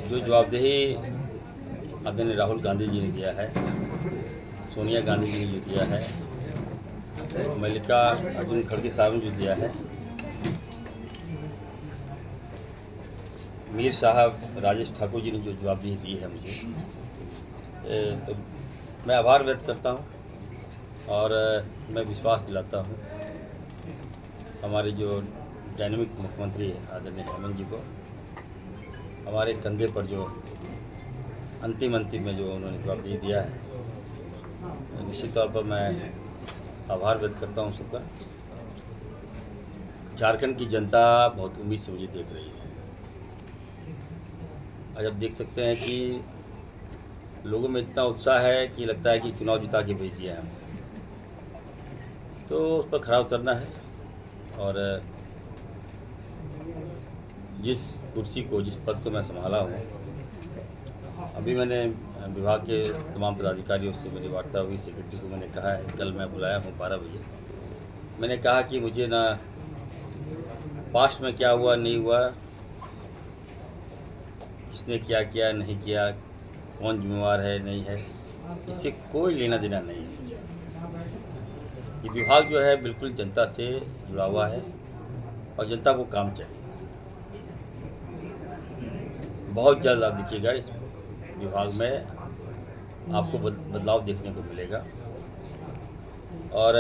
जो जवाबदेही आदरणीय राहुल गांधी जी ने दिया है, सोनिया गांधी जी ने जो दिया है, मल्लिका अर्जुन खड़गे साहब ने जो दिया है, मीर साहब राजेश ठाकुर जी ने जो जवाबदेही दी है मुझे, तो मैं आभार व्यक्त करता हूँ और मैं विश्वास दिलाता हूँ हमारे जो डायनेमिक मुख्यमंत्री है आदरणीय हेमंत जी को, हमारे कंधे पर जो अंतिम में जो उन्होंने जवाबदेही दिया है, निश्चित तौर पर मैं आभार व्यक्त करता हूँ सबका। झारखंड की जनता बहुत उम्मीद से मुझे देख रही है। आज आप देख सकते हैं कि लोगों में इतना उत्साह है कि लगता है कि चुनाव जिता के भेज दिया है हमें, तो उस पर खरा उतरना है और जिस कुर्सी को, जिस पद को मैं संभाला हूँ, अभी मैंने विभाग के तमाम पदाधिकारियों से मेरी वार्ता हुई, सेक्रेटरी को मैंने कहा है, कल मैं बुलाया हूँ 12 बजे। मैंने कहा कि मुझे ना पास्ट में क्या हुआ नहीं हुआ, किसने क्या किया नहीं किया, कौन जिम्मेवार है नहीं है, इससे कोई लेना देना नहीं है मुझे। ये विभाग जो है बिल्कुल जनता से जुड़ा हुआ है और जनता को काम चाहिए। बहुत जल्द आप देखिएगा इस विभाग में आपको बदलाव देखने को मिलेगा और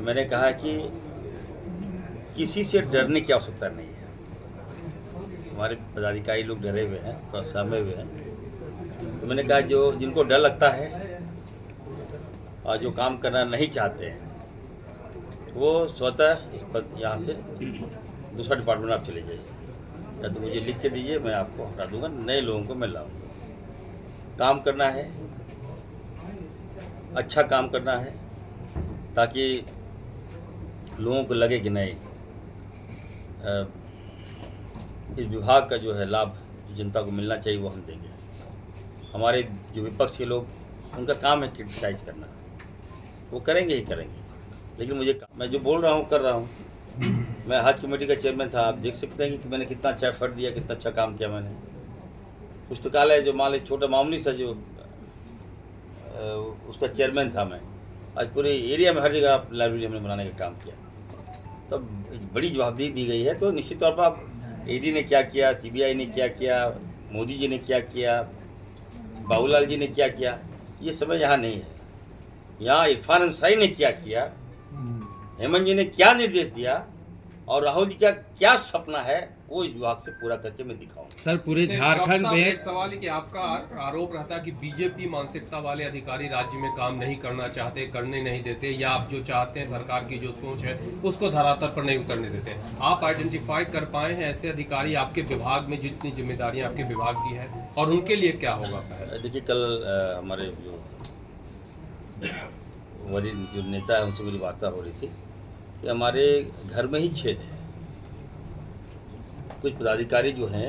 मैंने कहा कि किसी से डरने की आवश्यकता नहीं है। हमारे पदाधिकारी लोग डरे हुए हैं, थोड़ा सहमे हुए हैं, तो मैंने कहा जो जिनको डर लगता है और जो काम करना नहीं चाहते हैं, वो स्वतः इस पर यहाँ से दूसरा डिपार्टमेंट आप चले जाइए, या तो मुझे लिख के दीजिए, मैं आपको हटा दूंगा, नए लोगों को मैं लाऊंगा। काम करना है, अच्छा काम करना है, ताकि लोगों को लगे कि नहीं इस विभाग का जो है लाभ जनता को मिलना चाहिए वो हम देंगे। हमारे जो विपक्ष के लोग, उनका काम है क्रिटिसाइज करना, वो करेंगे ही करेंगे, लेकिन मैं जो बोल रहा हूँ कर रहा हूँ। मैं हज कमेटी का चेयरमैन था, आप देख सकते हैं कि मैंने कितना अच्छा एफर्ट दिया, कितना अच्छा काम किया मैंने। पुस्तकालय जो मान लीजिए छोटा मामूली सा जो उसका चेयरमैन था मैं, आज पूरे एरिया में हर जगह लाइब्रेरी हमने बनाने का काम किया। तब बड़ी जवाबदेही दी गई है, तो निश्चित तौर पर आप ईडी ने क्या किया, सीबीआई ने क्या किया, मोदी जी ने क्या किया, बाबूलाल जी ने क्या किया, ये समय यहाँ नहीं है। यहाँ इरफान अंसारी ने क्या किया, हेमंत जी ने क्या निर्देश दिया और राहुल जी का क्या सपना है, वो इस विभाग से पूरा करके मैं दिखाऊंगा। सर पूरे झारखंड में एक सवाल है कि आपका आरोप रहता है कि बीजेपी मानसिकता वाले अधिकारी राज्य में काम नहीं करना चाहते, करने नहीं देते, या आप जो चाहते हैं सरकार की जो सोच है उसको धरातल पर नहीं उतरने देते। आप आइडेंटिफाई कर पाए हैं ऐसे अधिकारी आपके विभाग में जितनी जिम्मेदारियां आपके विभाग की है, और उनके लिए क्या होगा? देखिए, कल हमारे जो वरिष्ठ जो नेता है उनसे मेरी वार्ता हो रही थी कि हमारे घर में ही छेद है। कुछ पदाधिकारी जो हैं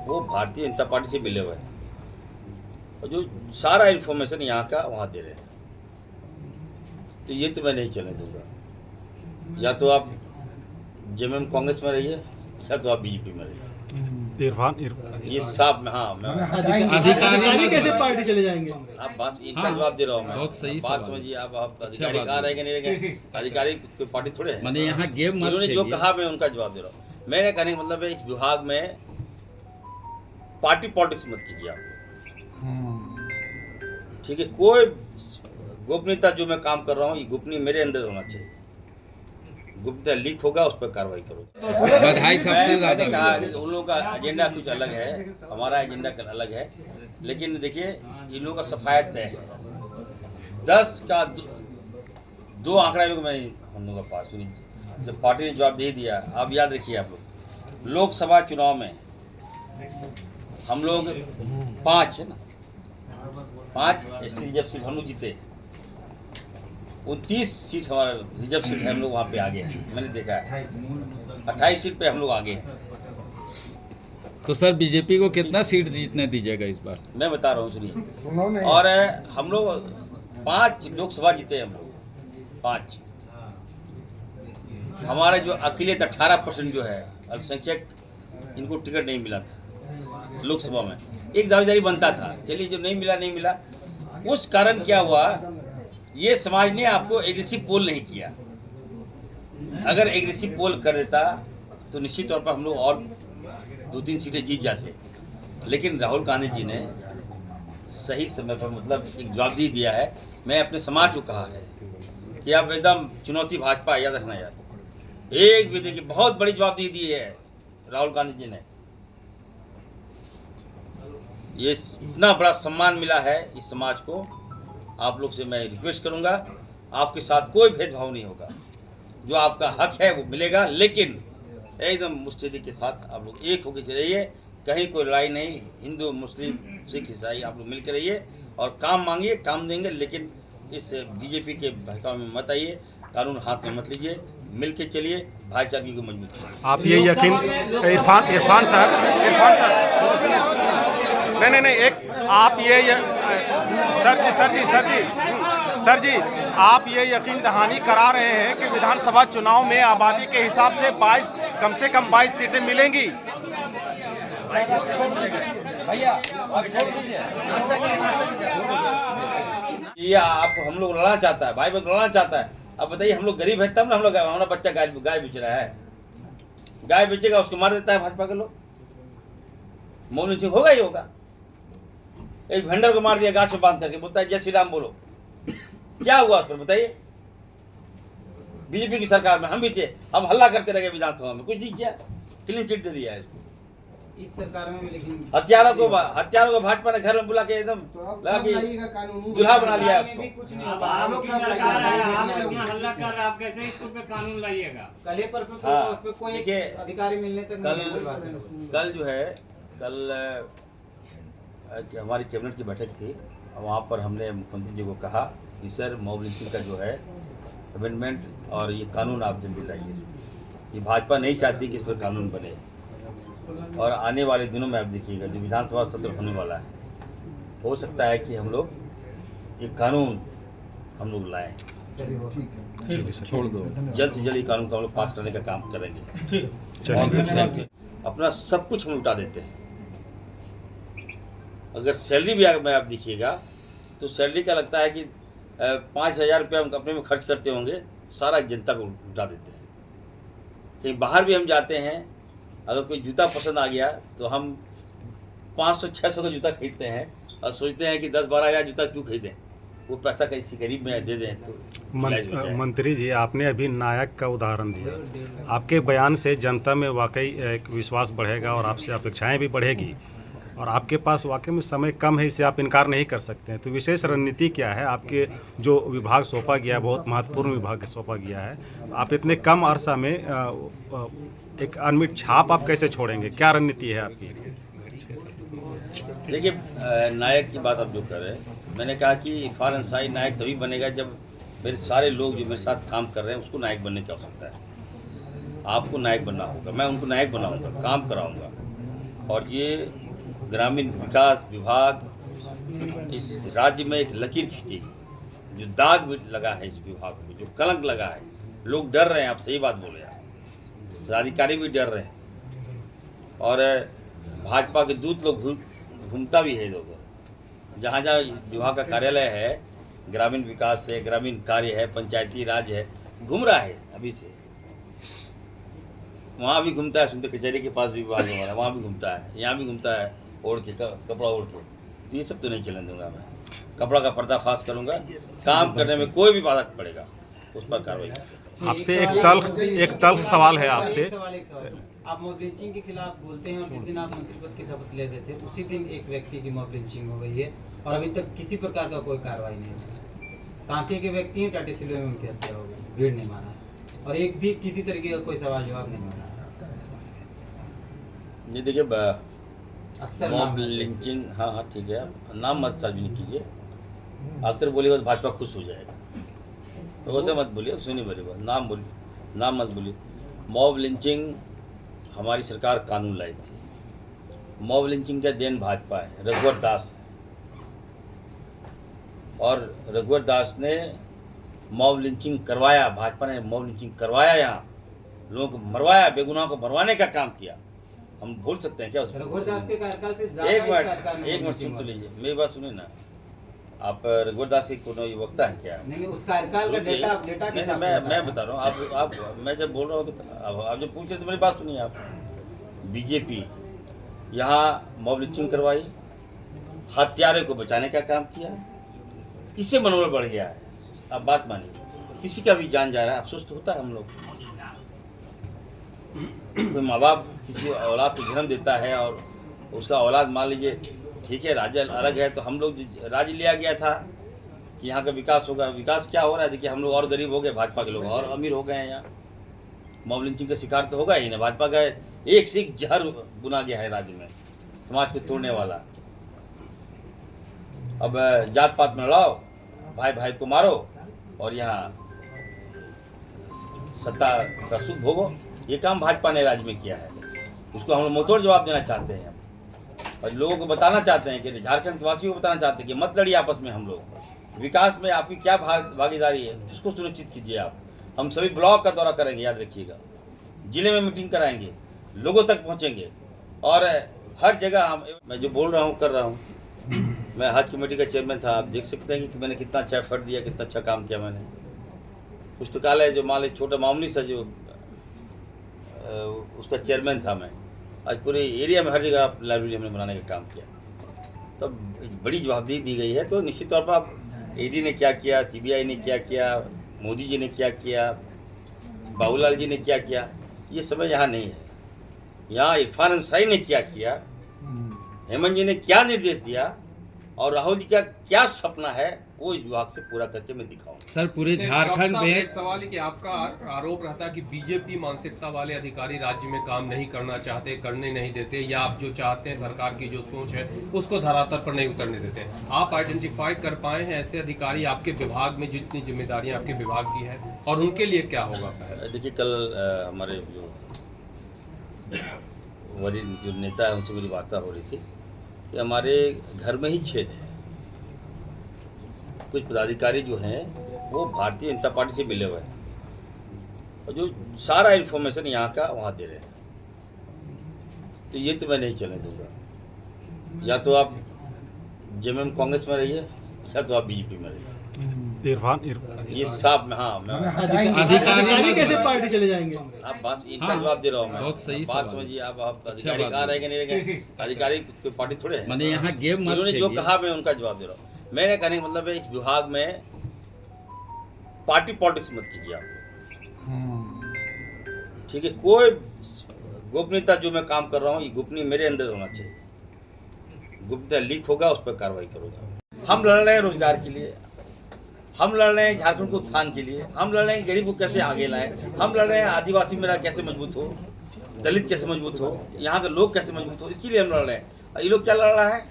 वो भारतीय जनता पार्टी से मिले हुए हैं और जो सारा इन्फॉर्मेशन यहाँ का वहाँ दे रहे हैं, तो ये तो मैं नहीं चलने दूंगा। या तो आप जेएमएम कांग्रेस में रहिए या तो आप बीजेपी में रहिए। इरफान ये साफ में, हाँ, मैं अधिकारी कैसे पार्टी चले जाएंगे? आप बात इनका जवाब दे रहा हूँ मैं। बहुत सही बात सवाल। समझिए, आप अधिकारी कहाँ रहेंगे नहीं रहेंगे, अधिकारी कोई पार्टी थोड़े है। मैंने यहाँ गेम मत उन्होंने जो खेलिए। कहा मैं उनका जवाब दे रहा हूँ। मैंने कहने का मतलब है इस विभाग में पार्टी पॉलिटिक्स मत कीजिए आप, ठीक है? कोई गोपनीयता जो मैं काम कर रहा हूँ ये गोपनीय मेरे अंदर होना चाहिए। गुप्त लीक होगा उस पर कार्रवाई करो। बधाई सबसे मैंने कहा ज्यादा। कि उन लोगों का एजेंडा कुछ अलग है, हमारा एजेंडा कल अलग है, लेकिन देखिए इन लोगों का सफायत तय है। 10 का 2 आंकड़ा लोग मैंने हम लोगों का पास सुनी जब पार्टी ने जवाबदेही दिया। आप याद रखिए, आप लोग लोकसभा चुनाव में हम लोग 5 है ना, 5 एसटी रिजर्व सीट हम लोग जीते। 29 सीट हमारा रिजर्व सीट है, हम लोग वहाँ पे आगे हैं, मैंने देखा है। 28 सीट पे हम लोग आगे हैं। तो सर बीजेपी को कितना सीट जीतने दीजिएगा इस बार? मैं बता रहा हूँ, सुनिए। और हम लोग 5 लोकसभा जीते, हम लोग 5 हमारा जो अक़लियत 18% जो है अल्पसंख्यक, इनको टिकट नहीं मिला था लोकसभा में। एक दावेदारी बनता था, चलिए जो नहीं मिला। उस कारण क्या हुआ, ये समाज ने आपको एग्रेसिव पोल नहीं किया। अगर एग्रेसिव पोल कर देता तो निश्चित तौर पर हम लोग और 2-3 सीटें जीत जाते। लेकिन राहुल गांधी जी ने सही समय पर मतलब एक जवाबदेही दिया है। मैं अपने समाज को कहा है कि आप एकदम चुनौती भाजपा, याद रखना यार, एक भी देखिए बहुत बड़ी जवाबदेही दी है राहुल गांधी जी ने। ये इतना बड़ा सम्मान मिला है इस समाज को। आप लोग से मैं रिक्वेस्ट करूंगा, आपके साथ कोई भेदभाव नहीं होगा, जो आपका हक है वो मिलेगा, लेकिन एकदम मुस्तैदी के साथ आप लोग एक होकर रहिए। कहीं कोई लड़ाई नहीं, हिंदू मुस्लिम सिख ईसाई आप लोग मिलकर रहिए और काम मांगिए, काम देंगे। लेकिन इस बीजेपी के बहकावे में मत आइए, कानून हाथ में मत लीजिए, मिल के चलिए, भाईचारे को मजबूत कीजिए। आप ये यकीन इरफान सर नहीं एक आप ये सर जी आप ये यकीन दहानी करा रहे हैं कि विधानसभा चुनाव में आबादी के हिसाब से 22 कम से कम 22 सीटें मिलेंगी। भैया आप छोड़ दीजिए। ये आप हम लोग लड़ना चाहता है, भाई बहन लड़ना चाहता है। अब बताइए, हम लोग गरीब है तब ना हम लोग, हमारा बच्चा गाय बेच रहा है, गाय बेचेगा उसको मार देता है भाजपा के लोग। मौन सिंह होगा ही होगा। एक भेंडर को मार दिया गाछ में बांध करके, बोलता है जय श्री राम बोलो। क्या हुआ उस पर बताइए? बीजेपी की सरकार में हम भी थे, हम हल्ला करते रहे विधानसभा में, कुछ नहीं किया, क्लीन चिट दे दिया है इसको। इस सरकार में लेकिन हत्यारों को भाजपा ने घर में बुला के एकदम लगा के दूल्हा बना लिया उसको। कुछ नहीं अब आप लोग की सरकार है, आप इतना हल्ला कर रहे हैं, आप कैसे इस पे कानून लाइएगा? कल ही परसों तो हाँ, उस पे कोई देखिए, अधिकारी मिलने तक कल जो है हमारी कैबिनेट की बैठक थी, वहाँ पर हमने मुख्यमंत्री जी को कहा कि सर मॉब लिंचिंग का जो है अमेंडमेंट और ये कानून आप जल्दी लाइए। ये भाजपा नहीं चाहती कि इस पर कानून बने, और आने वाले दिनों में आप देखिएगा जो विधानसभा सत्र होने वाला है, हो सकता है कि हम लोग ये कानून हम लोग लाएं। छोड़ दो। जल्द से जल्द ये कानून को हम लोग पास करने का काम करेंगे। और अपना सब कुछ हम लुटा देते हैं। अगर सैलरी भी में आप देखिएगा तो सैलरी का लगता है कि 5,000 रुपये हम अपने में खर्च करते होंगे, सारा जनता को लुटा देते हैं। कहीं बाहर भी हम जाते हैं, अगर कोई जूता पसंद आ गया तो हम 500-600 का जूता खरीदते हैं और सोचते हैं कि 10-12 हज़ार जूता क्यों खरीदें, वो पैसा किसी गरीब में दे दें तो इलाज हो जाए। मंत्री जी, आपने अभी नायक का उदाहरण दिया। आपके बयान से जनता में वाकई एक विश्वास बढ़ेगा और आपसे अपेक्षाएं भी बढ़ेगी, और आपके पास वाकई में समय कम है, इसे आप इनकार नहीं कर सकते हैं। तो विशेष रणनीति क्या है? आपके जो विभाग सौंपा गया, बहुत महत्वपूर्ण विभाग सौंपा गया है, आप इतने कम अरसा में एक अनमिट छाप आप कैसे छोड़ेंगे? क्या रणनीति है आपकी? देखिए, नायक की बात आप जो कर रहे हैं, मैंने कहा कि इरफान अंसारी नायक तभी बनेगा जब मेरे सारे लोग जो मेरे साथ काम कर रहे हैं उसको नायक बनने की आवश्यकता है। आपको नायक बनना होगा, मैं उनको नायक बनाऊंगा, काम कराऊंगा। और ये ग्रामीण विकास विभाग इस राज्य में एक लकीर खींचेगी, जो दाग भी लगा है इस विभाग में, जो कलंक लगा है। लोग डर रहे हैं, आप सही बात बोले, अधिकारी भी डर रहे हैं, और भाजपा के दूत लोग घूमता भी है इधर। जहाँ जहाँ विभाग का कार्यालय है, ग्रामीण विकास है, ग्रामीण कार्य है, पंचायती राज है, घूम रहा है अभी से। वहाँ भी घूमता है, सुनते कचहरी के पास भी विभाग हमारा, वहाँ भी घूमता है, यहाँ भी घूमता है ओढ़ के, कपड़ा ओढ़ के। तो ये सब तो नहीं चलने दूंगा मैं। कपड़ा का पर्दाफाश करूंगा, काम करने में कोई भी बाधा पड़ेगा उस पर कार्रवाई। आपसे एक तल्ख सवाल है आपसे। आप मॉब लिंचिंग के खिलाफ बोलते हैं और जिस दिन आप मंत्री पद की शपथ लेते थे उसी दिन एक व्यक्ति की मॉब लिंचिंग हो गई है और अभी तक किसी प्रकार का कोई कार्रवाई नहीं हुई। कांके के व्यक्ति हैं, टाटी सिलवे में उनकी हत्या हो गई, भीड़ नहीं माना है, और एक भी किसी तरीके का कोई सवाल जवाब नहीं माना। ये देखिए, मॉब लिंचिंग, हाँ ठीक है, नाम मत सार्वजनिक कीजिए। अख्तर बोलेगा तो भाजपा खुश हो जाएगा, तो वैसे मत बोलिए, सुनिए मेरी बात, नाम बोलिए, नाम मत बोलिए। मॉब लिंचिंग हमारी सरकार कानून लाई थी। मॉब लिंचिंग का देन भाजपा है, रघुवर दास है, और रघुवर दास ने मॉब लिंचिंग करवाया, भाजपा ने मॉब लिंचिंग करवाया यहाँ लोगों को मरवाया, बेगुनाह को मरवाने का काम किया। हम भूल सकते हैं क्या उसको? रघुवरदास के कार्यकाल से ज्यादा एक इस मिनट कार्यकाल में सुन mobilizing तो हुआ। लीजिए, मेरी बात सुनिए ना। आप रघुवरदास की कोनो वक्ता है क्या? नहीं उस कार्यकाल का रुकिए। डेटा के नहीं, हिसाब से मैं बता रहा हूँ। आप मैं जब बोल रहा हूँ तो आप जब पूछ रहे तो मेरी बात सुनिए आप। बीजेपी यहाँ मॉब लिंचिंग करवाई, हत्यारे को बचाने का काम किया, इससे मनोबल बढ़ गया है। आप बात मानिए, किसी का भी जान जा रहा है, अफसोस तो होता है हम लोग। कोई माँ बाप किसी औलाद को जन्म देता है और उसका औलाद मान लीजिए, ठीक है राज्य अलग है, तो हम लोग राज्य लिया गया था कि यहाँ का विकास होगा। विकास क्या हो रहा है? देखिए हम लोग और गरीब हो गए, भाजपा के लोग और अमीर हो गए हैं। यहाँ मॉब लिंचिंग का शिकार तो होगा ही ना। भाजपा का एक से एक जहर बुना गया है राज्य में, समाज को तोड़ने वाला। अब जात पात में लड़ाओ, भाई भाई को मारो और यहाँ सत्ता का सुख भोगो। ये काम भाजपा ने राज्य में किया है। उसको हम लोग मुंहतोड़ जवाब देना चाहते हैं और लोगों को बताना चाहते हैं कि झारखंड के वासियों को बताना चाहते हैं कि मत लड़िए आपस में। हम लोग विकास में आपकी क्या भागीदारी है इसको सुनिश्चित कीजिए आप। हम सभी ब्लॉक का दौरा करेंगे, याद रखिएगा, जिले में मीटिंग कराएंगे, लोगों तक पहुंचेंगे और हर जगह मैं जो बोल रहा हूँ कर रहा हूँ। मैं हज कमेटी का चेयरमैन था, आप देख सकते हैं कि मैंने कितना अच्छा एफर्ट दिया, कितना अच्छा काम किया मैंने। पुस्तकालय जो मान लीजिए छोटा मामूली सा जो उसका चेयरमैन था मैं, आज पूरे एरिया में हर जगह लाइब्रेरी हमने बनाने का काम किया। तब बड़ी जवाबदेही दी गई है, तो निश्चित तौर पर आप ईडी ने क्या किया, सीबीआई ने क्या किया, मोदी जी ने क्या किया, बाबूलाल जी ने क्या किया, ये समय यहाँ नहीं है। यहाँ इरफान अंसारी ने क्या किया, हेमंत जी ने क्या निर्देश दिया और राहुल जी का क्या सपना है, वो इस विभाग से पूरा करके मैं दिखाऊंगा। सर पूरे झारखंड साहब, एक में सवाल है कि आपका आरोप रहता है कि बीजेपी मानसिकता वाले अधिकारी राज्य में काम नहीं करना चाहते, करने नहीं देते, या आप जो चाहते हैं सरकार की जो सोच है उसको धरातल पर नहीं उतरने देते। आप आइडेंटिफाई कर पाए हैं ऐसे अधिकारी आपके विभाग में जितनी जिम्मेदारियां आपके विभाग की है, और उनके लिए क्या होगा? देखिए कल हमारे जो वरिष्ठ जो नेता है उनसे मेरी वार्ता हो रही थी कि हमारे घर में ही छेद है। कुछ पदाधिकारी जो हैं वो भारतीय जनता पार्टी से मिले हुए हैं और जो सारा इन्फॉर्मेशन यहाँ का वहाँ दे रहे हैं। तो ये तो मैं नहीं चलने दूंगा। या तो आप जेएमएम कांग्रेस में रहिए या तो आप बीजेपी में रहिए। इरफान ये साफ में, हाँ मैं अधिकारी कैसे पार्टी चले जाएंगे? आप बात इनका जवाब दे रहा हूँ मैं। बहुत सही बात सवाल। समझिए आप अच्छा अधिकारी बात कहाँ रहेंगे नहीं रहेंगे, अधिकारी कोई पार्टी थोड़े है। मैंने यहाँ गेम मत उन्होंने जो खेलिए। कहा मैं उनका जवाब दे रहा हूँ। मैंने कहने का मतलब है इस विभाग में पार्टी पॉलिटिक्स मत कीजिए आप, ठीक है। कोई गोपनीयता जो मैं काम कर रहा हूँ ये गोपनीय मेरे अंदर होना चाहिए। गोपनीयता लीक होगा उस पर कार्रवाई करूँगा। हम लड़ रहे हैं रोजगार के लिए, हम लड़ रहे हैं झारखंड को उत्थान के लिए, हम लड़ रहे हैं गरीब को कैसे आगे लाएं, हम लड़ रहे हैं आदिवासी मेरा कैसे मजबूत हो, दलित कैसे मजबूत हो, यहाँ के लोग कैसे मजबूत हो, इसके लिए हम लड़ रहे हैं। और ये लोग क्या लड़ रहा है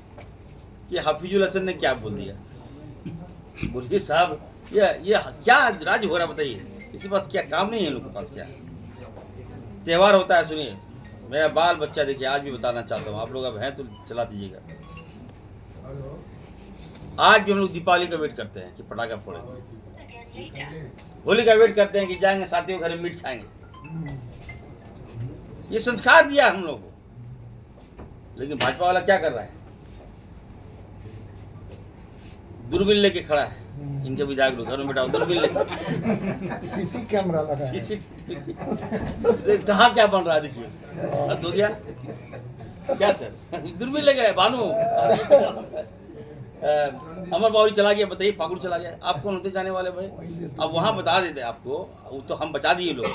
कि हाफिजुल हसन ने क्या बोल दिया। बोलिए साहब ये क्या राज्य हो रहा है बताइए। इसी पास क्या काम नहीं है इन लोग के पास? क्या त्यौहार होता है, सुनिए मेरा बाल बच्चा देखिए, आज भी बताना चाहता हूँ, आप लोग अब हैं तो चला दीजिएगा। आज भी हम लोग दीपावली का वेट करते हैं कि पटाखा फोड़ेंगे, होली का वेट करते हैं कि जाएंगे साथियों घर में मीट खाएंगे। ये संस्कार दिया हम लोग को। लेकिन भाजपा वाला क्या कर रहा है? दूरबीन लेके खड़ा है। इनके विधायक लोग घर में बैठा दूरबीन लेके, सीसी कैमरा लगा है। सीसीटीवी कहाँ क्या बन रहा है देखिए। हद हो गया क्या सर? दूरबीन लेके भानु अमर बावरी चला गया, बताइए पाकुड़ चला गया, आप कौन होते जाने वाले भाई? अब वहाँ बता देते आपको, वो तो हम बचा दिए लोग,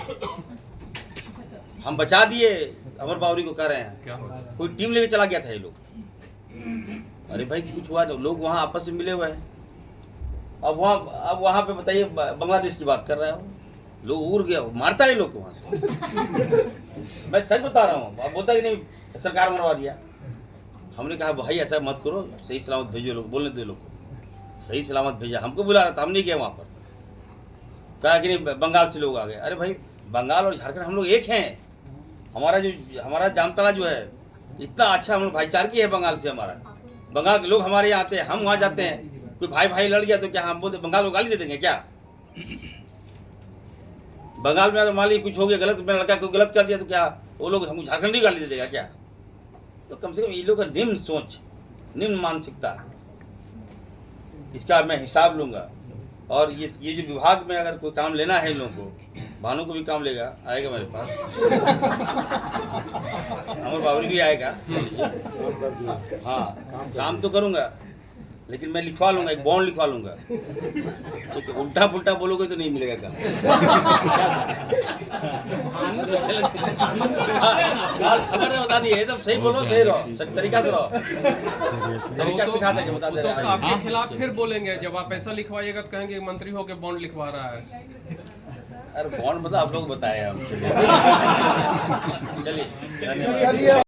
हम बचा दिए। अमर बावरी को कह रहे हैं क्या कोई टीम लेके चला गया था ये लोग। अरे भाई कुछ हुआ, लोग वहाँ आपस में मिले हुए हैं। अब वहाँ पे बताइए बांग्लादेश की बात कर रहा हूँ, लोग उड़ गया, मारता है लोग को वहाँ से। मैं सच बता रहा हूँ। अब बोलता कि नहीं सरकार मरवा दिया। हमने कहा भाई ऐसा मत करो, सही सलामत भेजो, लोग बोलने दो, लोग को सही सलामत भेजा। हमको बुला रहा था, हम नहीं गए वहाँ पर। कहा कि नहीं बंगाल से लोग आ गए। अरे भाई बंगाल और झारखंड हम लोग एक हैं। हमारा जामतला जो है इतना अच्छा, हम लोग भाईचारगी है बंगाल से। हमारा बंगाल के लोग हमारे यहाँ आते हैं, हम वहाँ जाते हैं। कोई भाई भाई लड़ गया तो क्या हम बोलते बंगाल को गाली दे देंगे क्या? बंगाल में अगर मान लीजिए कुछ हो गया गलत, मेरा लड़का कोई गलत कर दिया तो क्या वो लोग हमको झारखंडी गाली दे देगा क्या? तो कम से कम ये लोग का निम्न सोच, निम्न मानसिकता, इसका मैं हिसाब लूँगा। और ये जो विभाग में अगर कोई काम लेना है इन लोगों को, भानु को भी काम लेगा, आएगा मेरे पास, अमर बाबरी भी आएगा। हाँ, काम तो करूँगा, लेकिन मैं लिखवा लूँगा, एक बॉन्ड लिखवा लूँगा। तो उल्टा पुल्टा बोलोगे तो नहीं मिलेगा काम। खबर है, बता दिए एकदम सही बोलो, सही रहो, सही तरीका से रहो, तरीका सिखा देंगे, बता दे तो रहे हैं। आपके खिलाफ फिर बोलेंगे, जब आप ऐसा लिखवाइएगा तो कहेंगे मंत्री होके बॉन्ड लिखवा रहा है। अरे बॉन्ड मतलब आप लोग बताए हम। चलिए, धन्यवाद।